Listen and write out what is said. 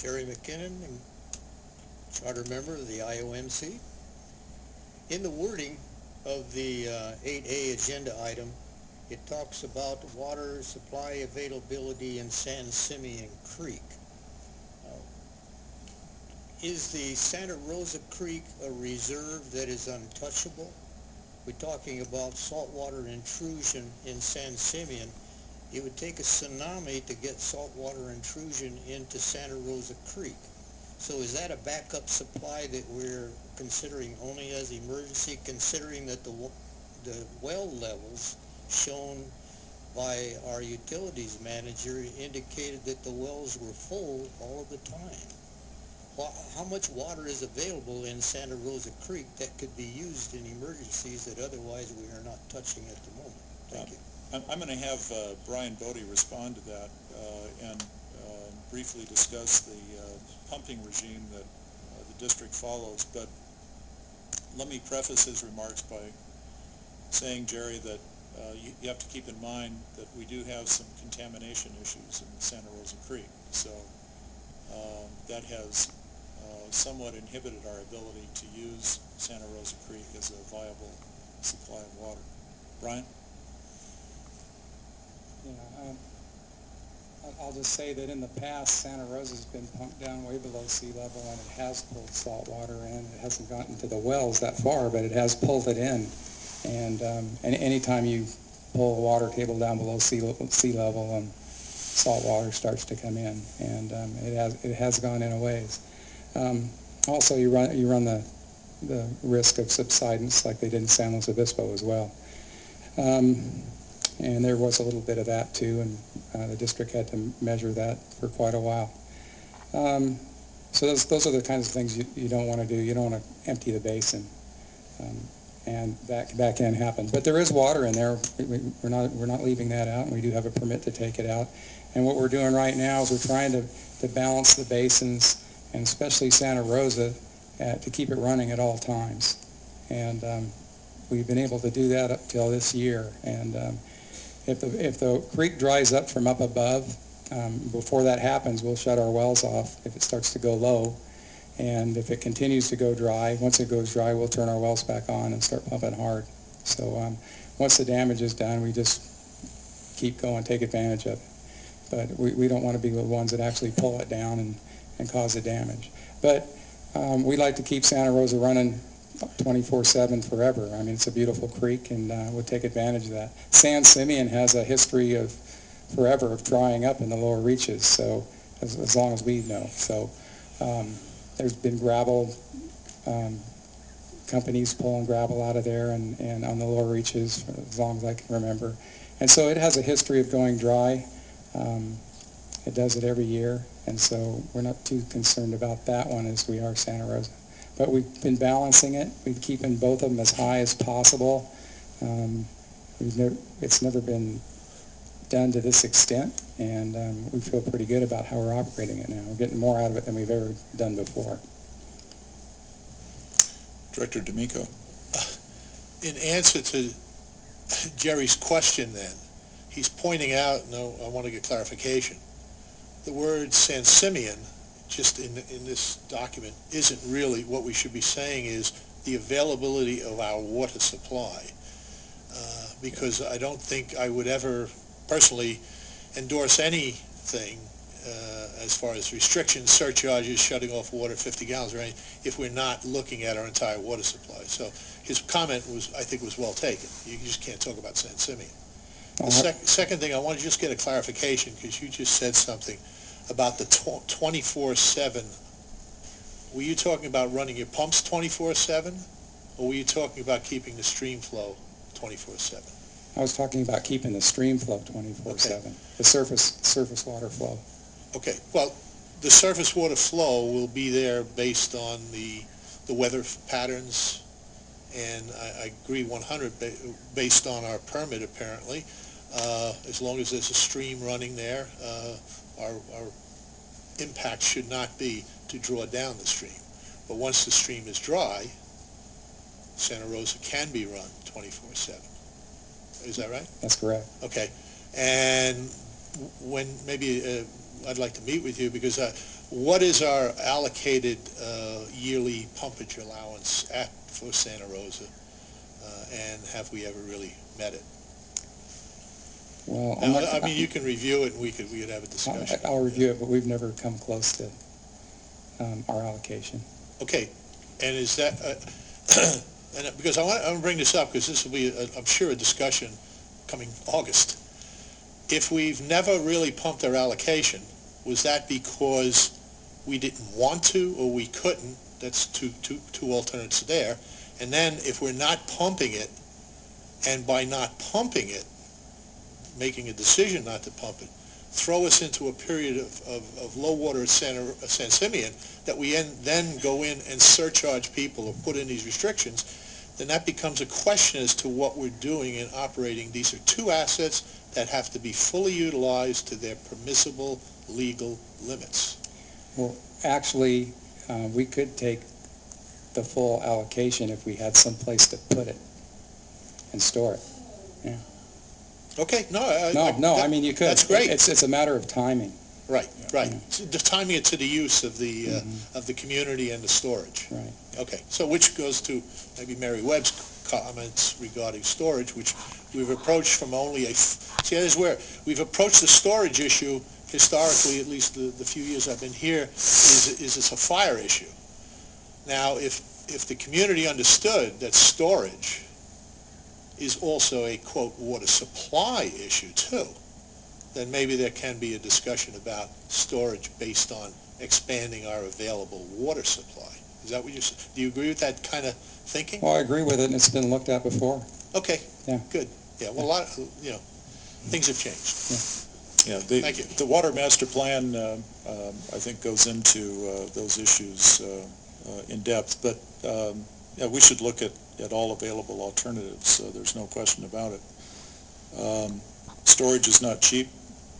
Jerry McKinnon, and charter member of the IOMC. In the wording of the 8A agenda item, it talks about water supply availability in San Simeon Creek. Uh, is the Santa Rosa Creek a reserve that is untouchable? We're talking about saltwater intrusion in San Simeon. It would take a tsunami to get saltwater intrusion into Santa Rosa Creek. So is that a backup supply that we're considering only as emergency, considering that the well levels shown by our utilities manager indicated that the wells were full all of the time? How much water is available in Santa Rosa Creek that could be used in emergencies that otherwise we are not touching at the moment? Thank you. I'm going to have Brian Bodie respond to that and briefly discuss the pumping regime that the district follows. But let me preface his remarks by saying, Jerry, that you have to keep in mind that we do have some contamination issues in Santa Rosa Creek. So that has somewhat inhibited our ability to use Santa Rosa Creek as a viable supply of water. Brian? Yeah, I'll just say that in the past, Santa Rosa's been pumped down way below sea level, and it has pulled salt water in. It hasn't gotten to the wells that far, but it has pulled it in. And anytime you pull a water table down below sea level, salt water starts to come in, and it has gone in a ways. Also, you run the risk of subsidence like they did in San Luis Obispo as well. And there was a little bit of that too, and the district had to measure that for quite a while. So those are the kinds of things you don't want to do. You don't want to empty the basin, and that can happen. But there is water in there. We're not leaving that out, and we do have a permit to take it out. And what we're doing right now is we're trying to balance the basins, and especially Santa Rosa, to keep it running at all times. And we've been able to do that up till this year. And if the creek dries up from up above, before that happens, we'll shut our wells off if it starts to go low. And if it continues to go dry, once it goes dry, we'll turn our wells back on and start pumping hard. So once the damage is done, we just keep going, take advantage of it. But we don't want to be the ones that actually pull it down and cause the damage. But we like to keep Santa Rosa running 24/7 forever. I mean, it's a beautiful creek, and we'll take advantage of that. San Simeon has a history of forever of drying up in the lower reaches, so as long as we know. So there's been gravel, companies pulling gravel out of there and on the lower reaches for as long as I can remember. And so it has a history of going dry. It does it every year, and so we're not too concerned about that one as we are Santa Rosa. But we've been balancing it. We've been keeping both of them as high as possible. It's never been done to this extent, and we feel pretty good about how we're operating it now. We're getting more out of it than we've ever done before. Director D'Amico. In answer to Jerry's question then, he's pointing out, no, I want to get clarification, the word San Simeon, just in this document, isn't really what we should be saying is the availability of our water supply. Because I don't think I would ever personally endorse anything as far as restrictions, surcharges, shutting off water 50 gallons or anything, if we're not looking at our entire water supply. So his comment was, I think, was well taken. You just can't talk about San Simeon. The second thing, I want to just get a clarification, because you just said something about the 24/7. Were you talking about running your pumps 24/7, or were you talking about keeping the stream flow 24/7? I was talking about keeping the stream flow 24/7, the surface water flow. Okay, well, the surface water flow will be there based on the weather patterns, and I agree 100 based on our permit apparently. As long as there's a stream running there, our impact should not be to draw down the stream. But once the stream is dry, Santa Rosa can be run 24/7. Is that right? That's correct. Okay. And when maybe I'd like to meet with you, because what is our allocated yearly pumpage allowance for Santa Rosa, and have we ever really met it? Well, Now, I mean, you can review it, and we could have a discussion. I'll review it, but we've never come close to our allocation. Okay, and is that, and because I want to bring this up, because this will be, I'm sure, a discussion coming August. If we've never really pumped our allocation, was that because we didn't want to or we couldn't? That's two alternates there. And then if we're not pumping it, and by not pumping it, making a decision not to pump it, throw us into a period of low water at San Simeon, that we then go in and surcharge people or put in these restrictions, then that becomes a question as to what we're doing in operating. These are two assets that have to be fully utilized to their permissible legal limits. Well, actually, we could take the full allocation if we had some place to put it and store it. Yeah. Okay, no, I mean, you could. That's great. It's a matter of timing. Right. Yeah. The timing it to the use of the community and the storage. Right. Okay, so which goes to maybe Mary Webb's comments regarding storage, which we've approached from only see, that is where we've approached the storage issue historically, at least the few years I've been here, is it's a fire issue. Now, if the community understood that storage is also a, quote, water supply issue too, then maybe there can be a discussion about storage based on expanding our available water supply. Is that what you're saying? Do you agree with that kind of thinking? Well, I agree with it, and it's been looked at before. Okay. Yeah. Good. Yeah. Well, a lot of, things have changed. Yeah, Thank you. The water master plan, I think, goes into those issues in depth, but yeah, we should look at all available alternatives. There's no question about it. Storage is not cheap.